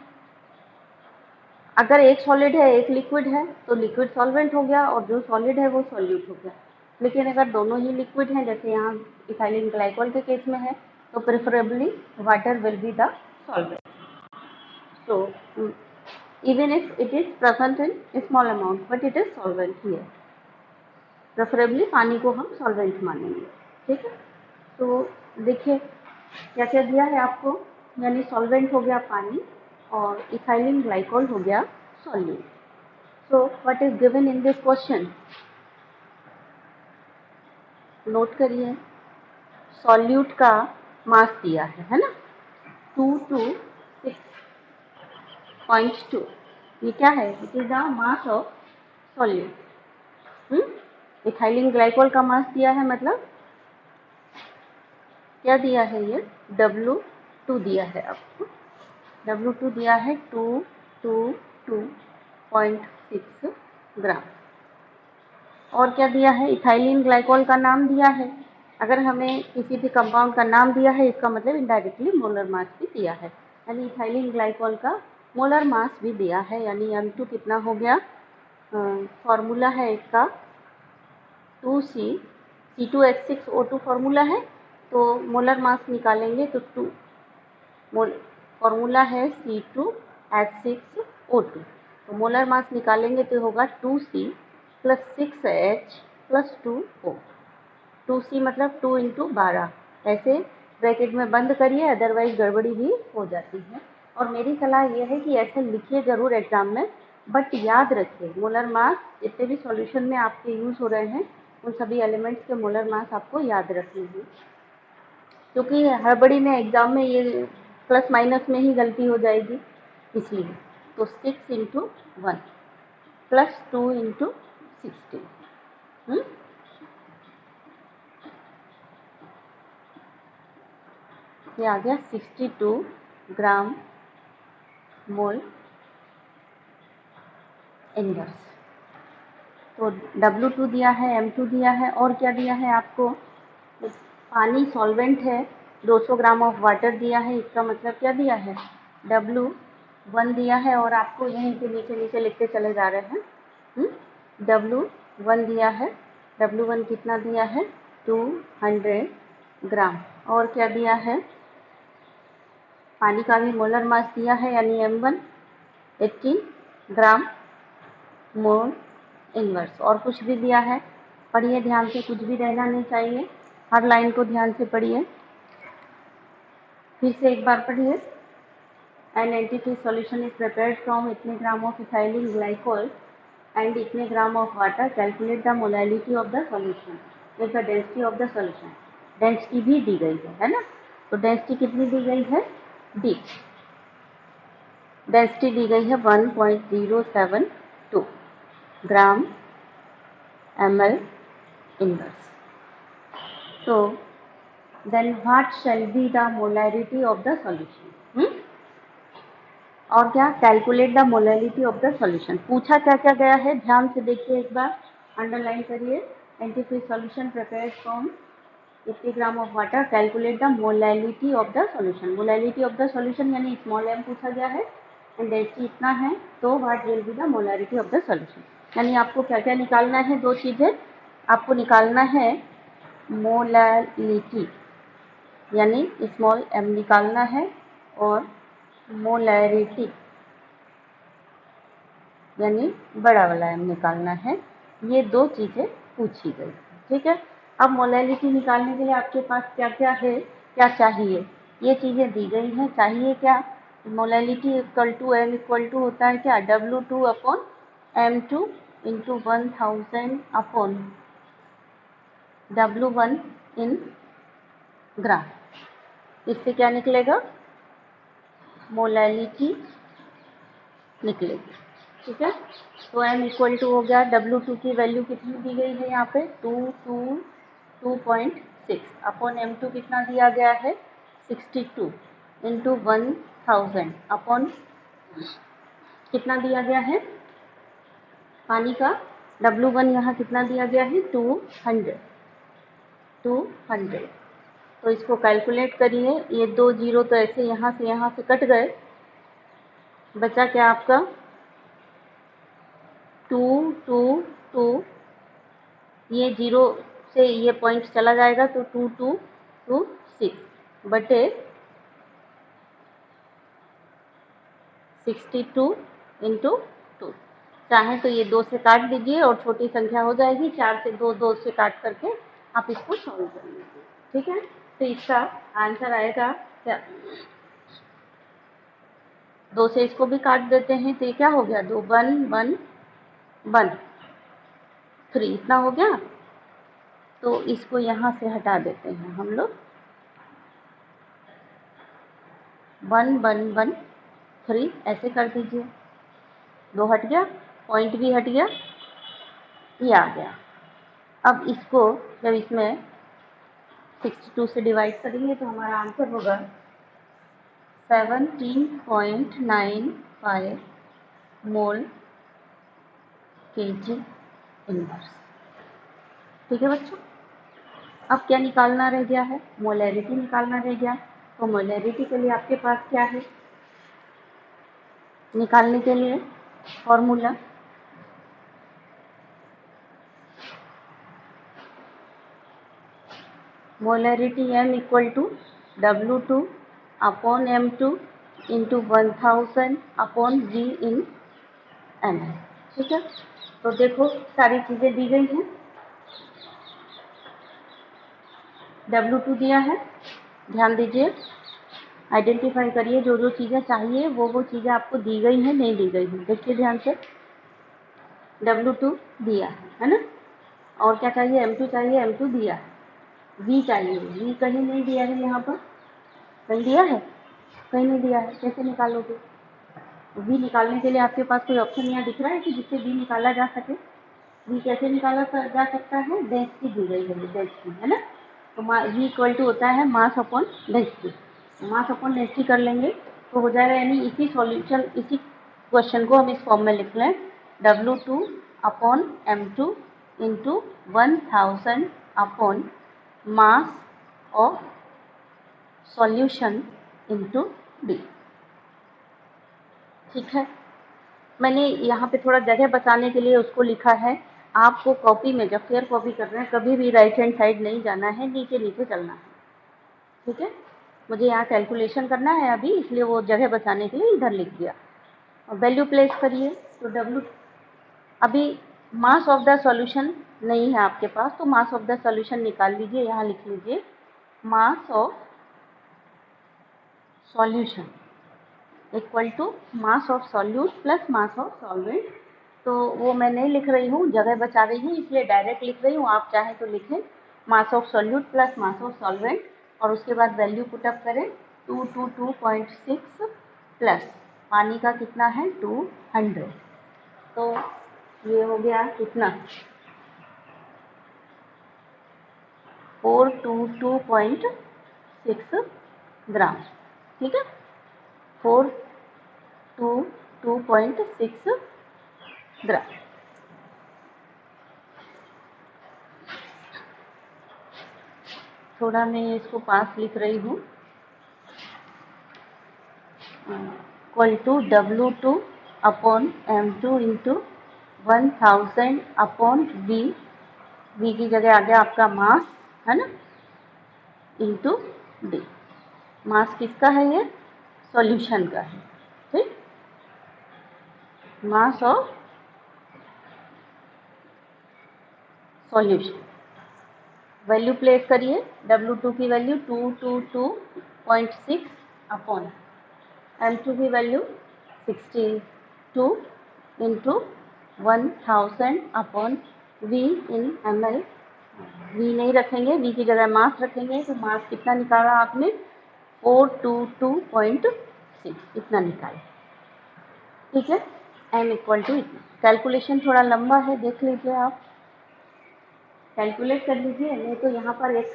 अगर एक सॉलिड है एक लिक्विड है तो लिक्विड सॉल्वेंट हो गया और जो सॉलिड है वो सॉल्यूट हो गया। लेकिन अगर दोनों ही लिक्विड हैं, जैसे यहाँ इथाइलिन ग्लाइकोल के केस में है, तो preferably water will be the solvent. So even if it is present in a small amount, but it is solvent here. Preferably पानी को हम सॉल्वेंट मानेंगे, ठीक है। तो देखिए क्या क्या दिया है आपको, यानी सॉल्वेंट हो गया पानी और इथाइलिन ग्लाइकोल हो गया solute. So what is given in this question, note करिए, सॉल्यूट का मास दिया है ना, 2 to 6.2। ये क्या है, it is the mass of solute. Ethylene glycol का मास दिया है, मतलब क्या दिया है, ये W2 दिया है आपको, W2 दिया है 222.6 ग्राम। और क्या दिया है, इथाइलिन ग्लाइकोल का नाम दिया है। अगर हमें किसी भी कंपाउंड का नाम दिया है, इसका मतलब इनडायरेक्टली मोलर मास भी दिया है, यानी इथाइलिन ग्लाइकोल का मोलर मास भी दिया है, यानी M2 कितना हो गया, फॉर्मूला है इसका 2C, C2H6O2 फॉर्मूला है, तो मोलर मास निकालेंगे तो फॉर्मूला है C2H6O2, तो मोलर मास निकालेंगे तो होगा 2C + 6H + 2O। 2C मतलब 2 × 12, ऐसे ब्रैकेट में बंद करिए, अदरवाइज गड़बड़ी भी हो जाती है। और मेरी सलाह ये है कि ऐसे लिखिए ज़रूर एग्जाम में, बट याद रखिए मोलर मास जितने भी सॉल्यूशन में आपके यूज़ हो रहे हैं उन सभी एलिमेंट्स के मोलर मास आपको याद रखने हैं, क्योंकि हड़बड़ी में एग्जाम में ये प्लस माइनस में ही गलती हो जाएगी, इसलिए। तो 6 × 1 + 2 × 16, ये आ गया 62 ग्राम मोल इनवर्स। तो W2 दिया है, M2 दिया है, और क्या दिया है आपको, पानी सॉल्वेंट है, 200 ग्राम ऑफ वाटर दिया है, इसका मतलब क्या दिया है, W1 दिया है, और आपको यहीं के नीचे नीचे लिखते चले जा रहे हैं। W1 दिया है, W1 कितना दिया है, 200 ग्राम। और क्या दिया है, पानी का भी मोलर मास दिया है, यानी M1 18 ग्राम मोल इनवर्स। और कुछ भी दिया है, पढ़िए ध्यान से, कुछ भी रहना नहीं चाहिए, हर लाइन को ध्यान से पढ़िए। फिर से एक बार पढ़िए, एन एंटीटी सॉल्यूशन इज प्रिपेयर्ड फ्रॉम इतने gram of ethylene glycol and इतने gram of water, calculate the molality of the solution is the density of the solution. Density भी दी गई है ना, तो डेंसिटी कितनी दी गई है, डी डेंसिटी दी गई है 1.072 ग्राम ml inverse. So then what shall be the molarity of the solution? और क्या, calculate the molality of the solution. पूछा क्या क्या गया है, ध्यान से देखिए एक बार, अंडरलाइन करिए, antifreeze solution prepared from 80 gram of water, calculate the molality of the solution. Molality of the solution यानी स्मॉल m पूछा गया है, एंड डेंसिटी इतना है, तो what will be the molality of the solution. यानी आपको क्या क्या निकालना है, दो चीज़ें आपको निकालना है, मोलैलिटी यानी स्मॉल m निकालना है, और मोलैरिटी यानी बड़ा वाला m निकालना है। ये दो चीज़ें पूछी गई, ठीक है। अब मोलैलिटी निकालने के लिए आपके पास क्या क्या है, क्या चाहिए, ये चीज़ें दी गई हैं। चाहिए क्या, molality equal to m equal to होता है क्या, W2/M2 × 1000 W1 इन ग्राम। इससे क्या निकलेगा, मोलैलिटी निकलेगी, ठीक है। तो m इक्वल टू हो गया, W2 की वैल्यू कितनी दी गई है यहाँ पे, 222.6 अपॉन M2 कितना दिया गया है, 62 × 1000 अपॉन कितना दिया गया है, पानी का W1 यहाँ कितना दिया गया है, 200। तो इसको कैलकुलेट करिए, ये 2 जीरो तो ऐसे यहाँ से कट गए, बचा क्या आपका 2 2 2, ये 0 से ये पॉइंट चला जाएगा तो 2 2 2 6 बटे 62 इंटू 2। चाहे तो ये 2 से काट दीजिए और छोटी संख्या हो जाएगी, 4 से 2 2 से काट करके आप इसको सॉल्व कर लीजिए। ठीक है, तो इसका आंसर आएगा क्या, 2 से इसको भी काट देते हैं तो ये क्या हो गया, 2 1 1 1 3 इतना हो गया। तो इसको यहाँ से हटा देते हैं हम लोग, 1 1 1 3 ऐसे कर दीजिए, 2 हट गया, पॉइंट भी हट गया, ये आ गया। अब इसको जब इसमें 62 से डिवाइड करेंगे तो हमारा आंसर होगा 17.95 मोल kg इनवर्स। ठीक है बच्चों, अब क्या निकालना रह गया है, मोलैरिटी निकालना रह गया। तो मोलैरिटी के लिए आपके पास क्या है, निकालने के लिए formula molarity m equal to W2 upon M2 into 1000 upon V in ml। ठीक है, तो देखो सारी चीज़ें दी गई हैं, W2 दिया है, ध्यान दीजिए, आइडेंटिफाई करिए जो जो चीज़ें चाहिए वो चीज़ें आपको दी गई हैं नहीं दी गई हैं, देखिए ध्यान से। W2 दिया है ना, और क्या चाहिए, M2 चाहिए, M2 दिया है, V चाहिए, V कहीं नहीं दिया है, यहाँ पर कहीं दिया है, कहीं नहीं दिया है, कैसे निकालोगे। V निकालने के लिए आपके पास कोई ऑप्शन यहाँ दिख रहा है कि जिससे V निकाला जा सके। V कैसे निकाला जा सकता है, डेंसिटी दी गई है, डेंसिटी है ना, तो V इक्वल टू होता है mass upon density, mass upon density कर लेंगे तो हो जाएगा, यानी इसी सॉल्यूशन इसी क्वेश्चन को हम इस फॉर्म में लिख लें, W2 upon M2 into 1000 upon mass of solution into D. ठीक है, मैंने यहाँ पे थोड़ा जगह बचाने के लिए उसको लिखा है। आपको कॉपी में जब फेयर कॉपी कर रहे हैं कभी भी राइट हैंड साइड नहीं जाना है, नीचे नीचे चलना है। ठीक है, मुझे यहाँ कैलकुलेशन करना है अभी, इसलिए वो जगह बचाने के लिए इधर लिख दिया। और वैल्यू प्लेस करिए तो W, अभी मास ऑफ द सॉल्यूशन नहीं है आपके पास तो मास ऑफ द सॉल्यूशन निकाल लीजिए, यहाँ लिख लीजिए mass of solution equal to mass of solute plus mass of solvent. तो वो मैं नहीं लिख रही हूँ, जगह बचा रही हूँ, इसलिए डायरेक्ट लिख रही हूँ, आप चाहें तो लिखें मास of solute plus mass of solvent और उसके बाद वैल्यू पुटअप करें 222.6 प्लस पानी का कितना है 200, तो ये हो गया कितना 422.6 ग्राम। ठीक है, 422.6 ग्राम। थोड़ा मैं इसको पास लिख रही हूँ, equal to W2 upon M2 into 1000 upon V की जगह आ गया आपका मास, है ना, इंटू D। मास किसका है, ये सॉल्यूशन का है। ठीक, मास ऑफ सॉल्यूशन, वैल्यू प्लेस करिए, W2 की वैल्यू 222.6 अपॉन M2 की value 62 into 1000 upon V in ml। V नहीं रखेंगे, V की जगह मास रखेंगे, तो मास कितना निकाला आपने 422.6 इतना निकाला। ठीक है, M इक्वल टू इतना। कैलकुलेशन थोड़ा लंबा है, देख लीजिए आप, कैलकुलेट कर लीजिए। नहीं तो यहाँ पर एक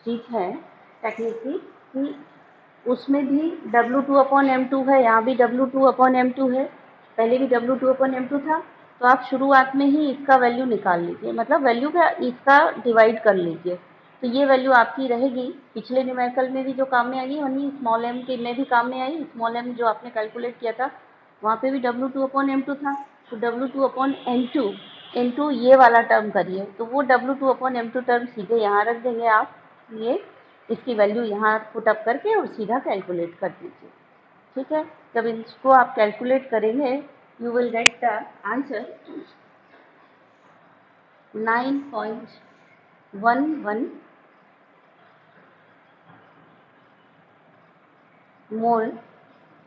चीज़ है टेक्निकली कि उसमें भी W2 अपॉन M2 है, यहाँ भी W2 अपॉन M2 है, पहले भी W2 अपॉन M2 था, तो आप शुरुआत में ही इसका वैल्यू निकाल लीजिए, मतलब वैल्यू का इसका डिवाइड कर लीजिए, तो ये वैल्यू आपकी रहेगी। पिछले न्यूमेरिकल में भी जो काम में आई वहीं स्मॉल m के में भी काम में आई, स्मॉल m जो आपने कैलकुलेट किया था वहाँ पे भी W2 अपॉन M2 था, तो W2/M2, M2 ये वाला टर्म करिए, तो वो W2/M2 टर्म सीधे यहाँ रख देंगे आप, ये इसकी वैल्यू यहाँ पुट अप करके और सीधा कैलकुलेट कर दीजिए। ठीक है, जब इसको आप कैलकुलेट करेंगे you will get the answer 9.11 mole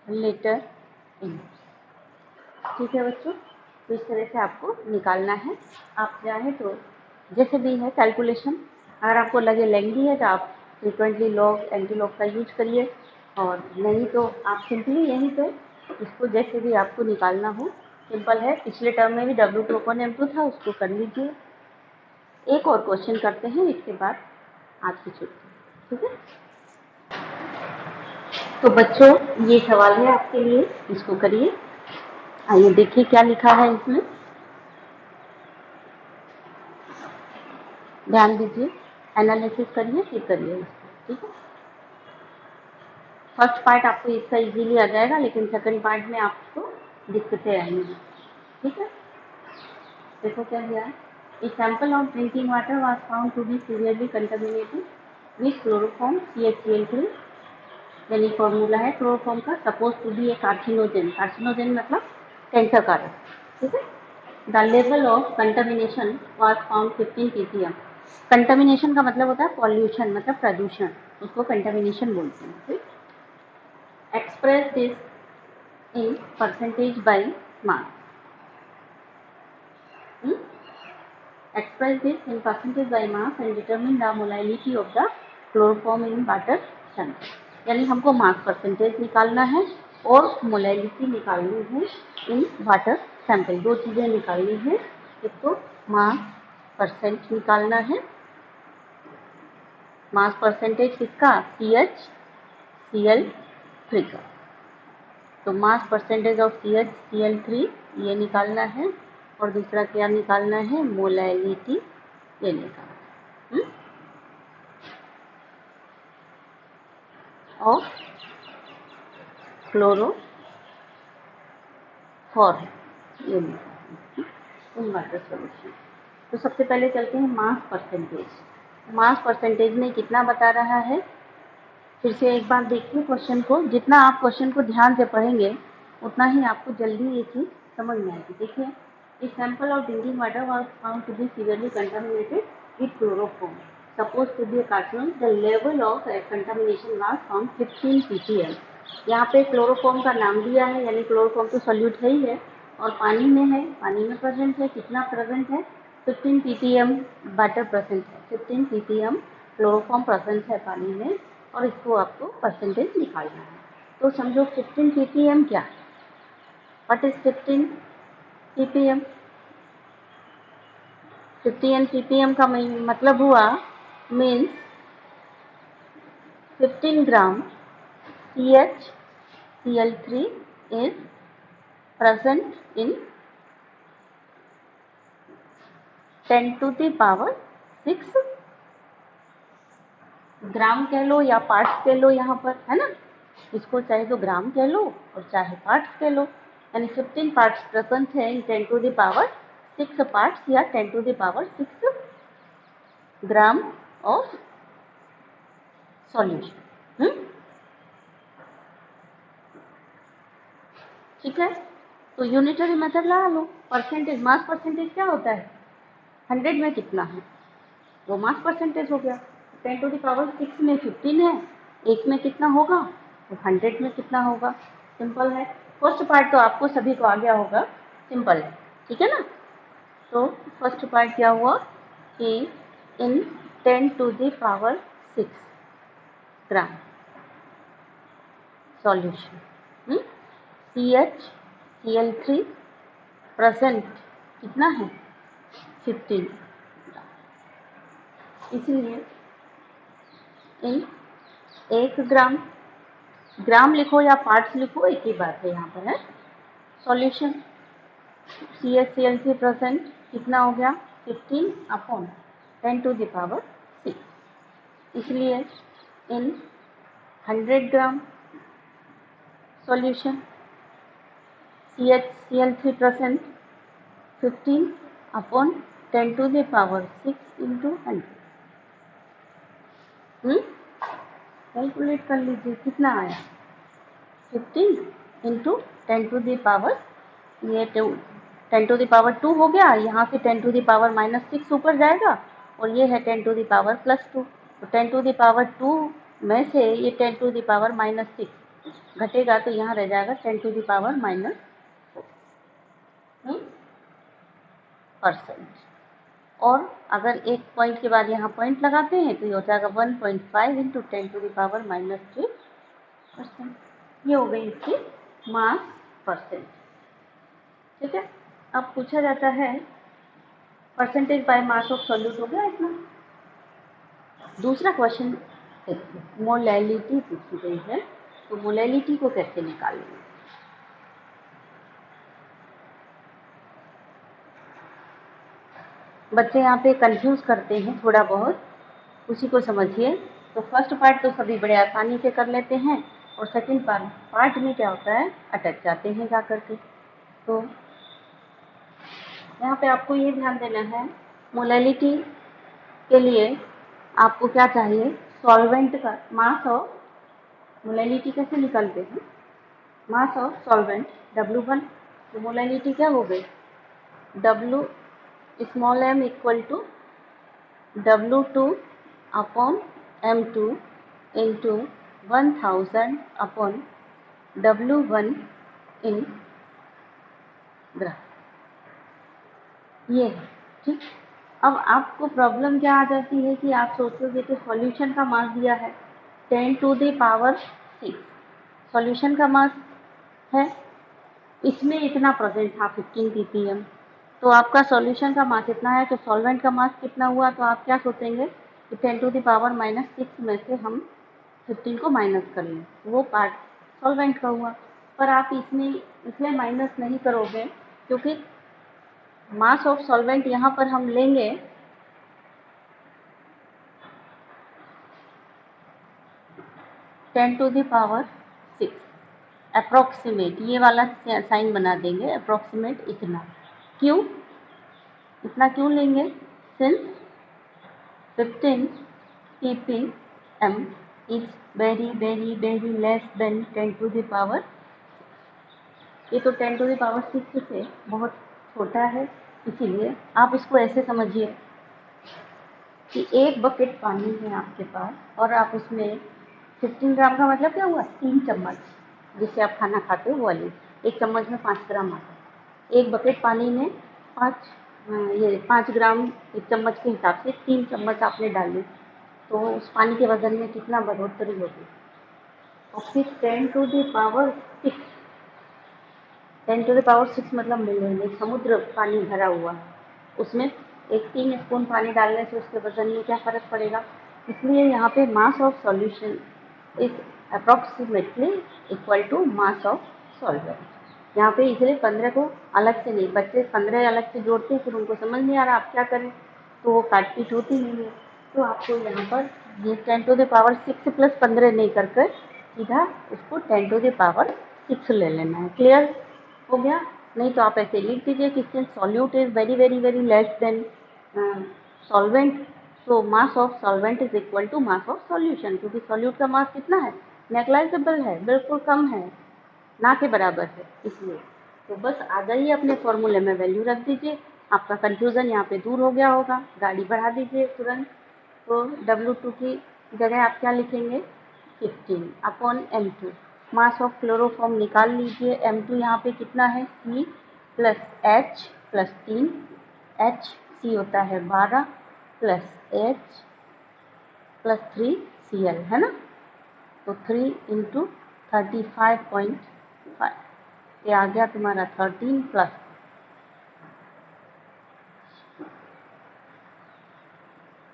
litre in. ठीक है बच्चों, तो इस तरह से आपको निकालना है। आप चाहें तो जैसे भी है कैलकुलेशन, अगर आपको लगे लेंथी है तो आप फ्रिक्वेंटली लॉग एंटी लॉग का यूज करिए, और नहीं तो आप सिंपली यहीं पे इसको जैसे भी आपको निकालना हो, सिंपल है। पिछले टर्म में भी W2/M2 था, उसको कर लीजिए। एक और क्वेश्चन करते हैं, इसके बाद आपकी छुट्टी। ठीक है, तो बच्चों ये सवाल है आपके लिए, इसको करिए। आइए देखिए क्या लिखा है इसमें, ध्यान दीजिए, एनालिसिस करिए, फिर करिए इसको। ठीक है, फर्स्ट पार्ट आपको इसका इजीली आ जाएगा, लेकिन सेकंड पार्ट में आपको दिक्कतें आएंगी। ठीक है, देखो क्या दिया है। A sample of drinking water was found to be severely contaminated with chloroform CaCl3, यानी फॉर्मूला है क्लोरोफॉर्म का, suppose to be a carcinogen, carcinogen मतलब कैंसर कारक। ठीक है, the level of contamination was found 15 ppm। Contamination का मतलब होता है पॉल्यूशन, मतलब प्रदूषण, उसको कंटामिनेशन बोलते हैं। ठीक, express this in percentage by mass. Express this in percentage by mass and determine the molality of the chloroform in water sample. यानी हमको मास परसेंटेज निकालना है और मोलैलिटी निकालनी है इन वाटर सैंपल। दो चीज़ें निकालनी है, एक तो मास परसेंट निकालना है, मास परसेंटेज किसका, CHCl3 का। तो मास परसेंटेज ऑफ CHCl3 ये निकालना है, और दूसरा क्या निकालना है, मोलैलिटी ये निकालना है। और क्लोरोफॉर्म ये निकालना इन वाटर सॉल्यूशन। तो सबसे पहले चलते हैं मास परसेंटेज। मास परसेंटेज में कितना बता रहा है, फिर से एक बार देखिए क्वेश्चन को। जितना आप क्वेश्चन को ध्यान से पढ़ेंगे उतना ही आपको जल्दी ये चीज़ समझ में आएगी। देखिए, a sample of drinking water was found to be severely contaminated with chloroform suppose to be a carcinogen, the level of contamination was found 15 ppm। यहाँ पे क्लोरोफॉर्म का नाम दिया है, यानी क्लोरोफॉर्म तो सॉल्यूट है ही है, और पानी में है, पानी में प्रेजेंट है। कितना प्रेजेंट है, 15 ppm वाटर प्रेजेंट है, 15 ppm क्लोरोफॉर्म प्रेजेंट है पानी में, और इसको आपको परसेंटेज निकालना है। तो समझो 15 ppm क्या है, व्हाट इज 15 ppm। 15 ppm का मतलब हुआ means 15 gram CHCl3 is present in 10⁶ ग्राम कह लो या पार्ट्स कह लो, यहाँ पर है ना, इसको चाहे तो ग्राम कह लो और चाहे पार्ट्स कह लो, यानी 15 पार्ट्स प्रेजेंट है इन 10⁶ पार्ट्स या 10⁶ ग्राम ऑफ सॉल्यूशन। ठीक है, तो यूनिटरी मेथड लगा लो। परसेंटेज, मास परसेंटेज क्या होता है, 100 में कितना है वो मास परसेंटेज हो गया। 10⁶ में 15 है, एक में कितना होगा, तो 100 में कितना होगा। सिंपल है, फर्स्ट पार्ट तो आपको सभी को आ गया होगा, सिंपल है। ठीक है ना, तो फर्स्ट पार्ट क्या हुआ कि इन 10⁶ ग्राम सॉल्यूशन CHCl3 प्रेजेंट कितना है, 15 ग्राम। इसलिए इन 1 ग्राम, ग्राम लिखो या पार्ट्स लिखो एक ही बात है, यहाँ पर है सॉल्यूशन। CHCl3 प्रेजेंट कितना हो गया, 15/10⁶। इसलिए इन 100 gram solution CHCl3 present 15 upon 10 to the power 6 into 100। Calculate कर लीजिए कितना आया। 15 इंटू 10 to the power, ये 10 to the power 2 हो गया, यहाँ से 10 to the power -6 ऊपर जाएगा और ये है 10 to the power +2। तो 10 to the power 2 में से ये 10 to the power -6 घटेगा तो यहाँ रह जाएगा 10 to the power -4 %। और अगर एक पॉइंट के बाद यहाँ पॉइंट लगाते हैं तो ये हो जाएगा 1.5 इंटू 10 to the power -3%। ये हो गई इसकी मास %। ठीक है। अब पूछा जाता है percentage by mass of solute, हो गया इतना। दूसरा क्वेश्चन देखिए, मोलैलिटी पूछी गई है, तो मोलैलिटी को कैसे निकालेंगे। बच्चे यहाँ पे कंफ्यूज करते हैं थोड़ा बहुत, उसी को समझिए। तो फर्स्ट पार्ट तो सभी बड़े आसानी से कर लेते हैं और सेकंड पार्ट में क्या होता है, अटक जाते हैं जा करके। तो यहाँ पे आपको ये ध्यान देना है, मोलैलिटी के लिए आपको क्या चाहिए, सॉल्वेंट का मास ऑफ, मोलैलिटी कैसे निकालते हैं, मास ऑफ सॉल्वेंट W1। तो मोलैलिटी क्या हो गई, W small m equal to W2 upon M2 into 1000 upon W1 in gram, ये है। ठीक। अब आपको प्रॉब्लम क्या आ जाती है कि आप सोचोगे कि सॉल्यूशन का मास दिया है 10 to the power 6, सॉल्यूशन का मास है, इसमें इतना प्रेजेंट था 15 ppm, तो आपका सॉल्यूशन का मास इतना है, तो सॉल्वेंट का मास कितना हुआ, तो आप क्या सोचेंगे कि 10 to the power -6 में से हम 15 को माइनस कर लें, वो पार्ट सॉल्वेंट का हुआ। पर आप इसमें इसलिए माइनस नहीं करोगे क्योंकि मास ऑफ सॉल्वेंट यहाँ पर हम लेंगे 10 to the power 6, अप्रोक्सीमेट, ये वाला साइन बना देंगे, अप्रोक्सीमेट इतना। क्यों इतना क्यों लेंगे, since 15 ppm is very very very less then 10 to the power, ये तो 10 to the power 6 से बहुत छोटा है। इसीलिए आप इसको ऐसे समझिए कि एक बकेट पानी है आपके पास और आप उसमें 15 ग्राम का मतलब क्या हुआ, 3 चम्मच, जिससे आप खाना खाते हो वो वाली, एक चम्मच में 5 ग्राम आता है। एक बकेट पानी में 5 ग्राम एक चम्मच के हिसाब से 3 चम्मच आपने डाली, तो उस पानी के वजन में कितना बढ़ोतरी होगी। और फिर 10 to the power 6, 10 to the power 6 मतलब मिलियन, समुद्र पानी भरा हुआ है, उसमें एक 3 स्पून पानी डालने से उसके वजन में क्या फ़र्क पड़ेगा। इसलिए यहाँ पे mass of solution is approximately equal to mass of solvent. यहाँ पे इसलिए 15 को अलग से नहीं, बच्चे 15 अलग से जोड़ते हैं, फिर उनको समझ नहीं आ रहा आप क्या करें, तो वो काटपीट होती नहीं है। तो आपको यहाँ पर ये 10 to the power 6 प्लस 15 नहीं करके सीधा उसको 10 to the power 6 ले लेना है। क्लियर हो गया। नहीं तो आप ऐसे लिख दीजिए कि since solute is very very very less than solvent, so mass of solvent is equal to mass of solution, क्योंकि सॉल्यूट का मास कितना है, नेग्लाइजेबल है, बिल्कुल कम है, ना के बराबर है। इसलिए तो बस आ जाइए अपने फॉर्मूले में वैल्यू रख दीजिए, आपका कंफ्यूजन यहाँ पे दूर हो गया होगा, गाड़ी बढ़ा दीजिए तुरंत। तो W2 की जगह आप क्या लिखेंगे, 15 upon M2, mass of chloroform निकाल लीजिए। M2 यहाँ पे कितना है, C plus H plus 3, HC होता है 12 प्लस H प्लस 3 Cl, है ना। तो 3 इंटू 35.5, ये आ गया तुम्हारा 13 प्लस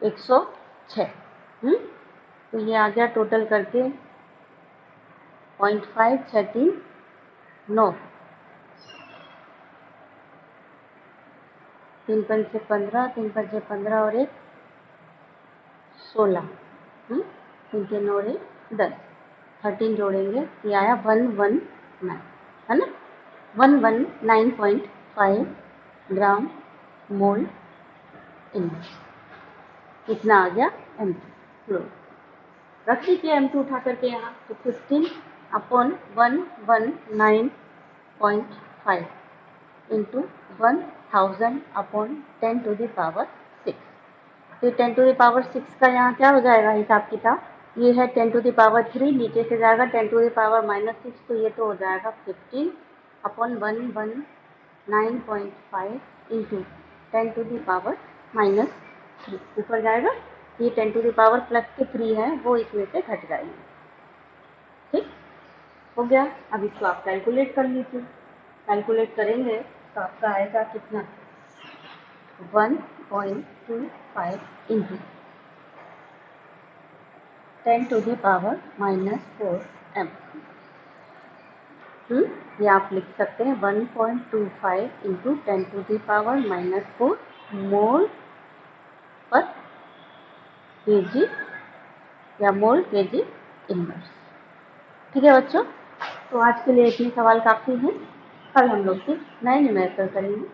106। तो ये आ गया टोटल करके 0.539, 3 पंच से 15, 3 पंच से 15 और 1 16, 3 के 9 और 1 10, 13 जोड़ेंगे ये आया 119, है ना, 119.5 ग्राम मोल इनवर्स। कितना आ गया? M2 floor. रख लीजिए M2 उठा करके यहाँ, तो 15/119.5 इंटू 1000/10⁶। तो 10⁶ का यहाँ क्या हो जाएगा हिसाब किताब? ये है 10⁻3, नीचे से जाएगा 10⁻⁻6, तो ये तो हो जाएगा 15/119.5 इंटू 10⁻⁻3 ऊपर जाएगा। ये 10⁻+3 है वो इसमें से घट जाएंगे। ठीक हो गया। अब इसको आप कैलकुलेट कर लीजिए। कैलकुलेट करेंगे तो आपका आएगा कितना? 1.25 इंटू 10⁻⁻4 m। ये आप लिख सकते हैं 1.25 इंटू 10⁻⁻4 मोल पर केजी या मोल केजी इनवर्स। ठीक है बच्चों, तो आज के लिए इतने सवाल काफ़ी हैं। कल हम लोग फिर नए न्यूमेरिकल करेंगे।